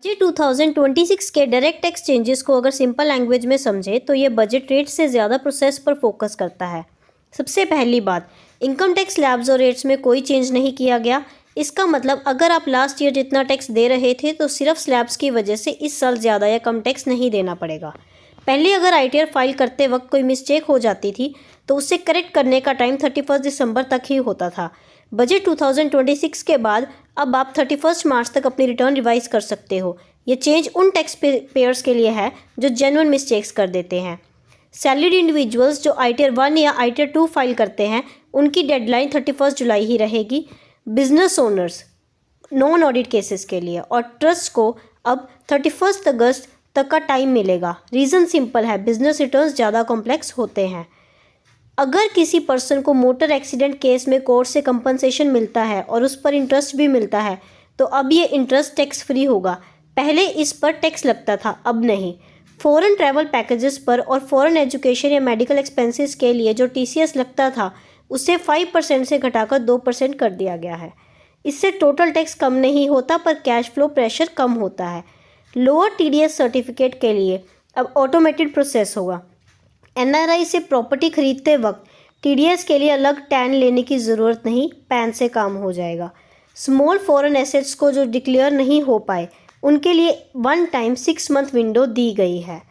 Budget 2026 के direct tax changes को अगर सिंपल लैंग्वेज में समझे तो ये बजट रेट से ज़्यादा प्रोसेस पर फोकस करता है। सबसे पहली बात, इनकम टैक्स स्लैब्स और रेट्स में कोई चेंज नहीं किया गया। इसका मतलब अगर आप लास्ट ईयर जितना टैक्स दे रहे थे तो सिर्फ स्लैब्स की वजह से इस साल ज़्यादा या कम टैक्स नहीं देना पड़ेगा। पहले अगर ITR फाइल करते वक्त कोई मिस्टेक हो जाती थी तो उसे करेक्ट करने का टाइम 31 दिसंबर तक ही होता था। बजट 2026 के बाद अब आप 31 मार्च तक अपनी रिटर्न रिवाइज कर सकते हो। ये चेंज उन टैक्स पेयर्स के लिए है जो जेन्युइन मिस्टेक्स कर देते हैं। सैलरीड इंडिविजुअल्स जो ITR 1 या ITR 2 फाइल करते हैं उनकी डेडलाइन 31 जुलाई ही रहेगी। Business owners non audit cases के लिए और ट्रस्ट को अब 31 अगस्त तक का टाइम मिलेगा। रीज़न सिंपल है, बिजनेस रिटर्न्स ज़्यादा कॉम्प्लेक्स होते हैं। अगर किसी पर्सन को मोटर एक्सीडेंट केस में कोर्ट से कंपनसेशन मिलता है और उस पर इंटरेस्ट भी मिलता है तो अब ये इंटरेस्ट टैक्स फ्री होगा। पहले इस पर टैक्स लगता था, अब नहीं। फॉरेन ट्रैवल पैकेजेस पर और फॉरेन एजुकेशन या मेडिकल एक्सपेंसेस के लिए जो TCS लगता था उसे 5% से घटाकर 2% कर दिया गया है। इससे टोटल टैक्स कम नहीं होता पर कैश फ्लो प्रेशर कम होता है। लोअर TDS सर्टिफिकेट के लिए अब ऑटोमेटेड प्रोसेस होगा। NRI से प्रॉपर्टी खरीदते वक्त TDS के लिए अलग टैन लेने की ज़रूरत नहीं, पैन से काम हो जाएगा। स्मॉल फॉरेन एसेट्स को जो डिक्लेयर नहीं हो पाए उनके लिए 1 टाइम 6 मंथ विंडो दी गई है।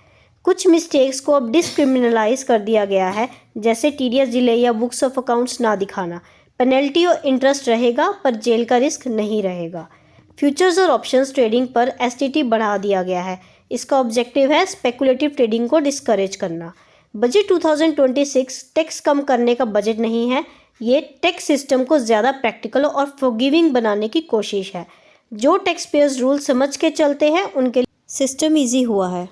कुछ मिस्टेक्स को अब डिस्क्रिमिनलाइज कर दिया गया है, जैसे TDS डिले या बुक्स ऑफ अकाउंट्स ना दिखाना। पेनल्टी और इंटरेस्ट रहेगा पर जेल का रिस्क नहीं रहेगा। फ्यूचर्स और ऑप्शंस ट्रेडिंग पर STT बढ़ा दिया गया है। इसका ऑब्जेक्टिव है स्पेकुलेटिव ट्रेडिंग को डिस्करेज करना। बजट 2026 टैक्स कम करने का बजट नहीं है, ये टैक्स सिस्टम को ज़्यादा प्रैक्टिकल और फॉरगिविंग बनाने की कोशिश है। जो टैक्स पेयर्स रूल समझ के चलते हैं उनके लिए सिस्टम ईजी हुआ है।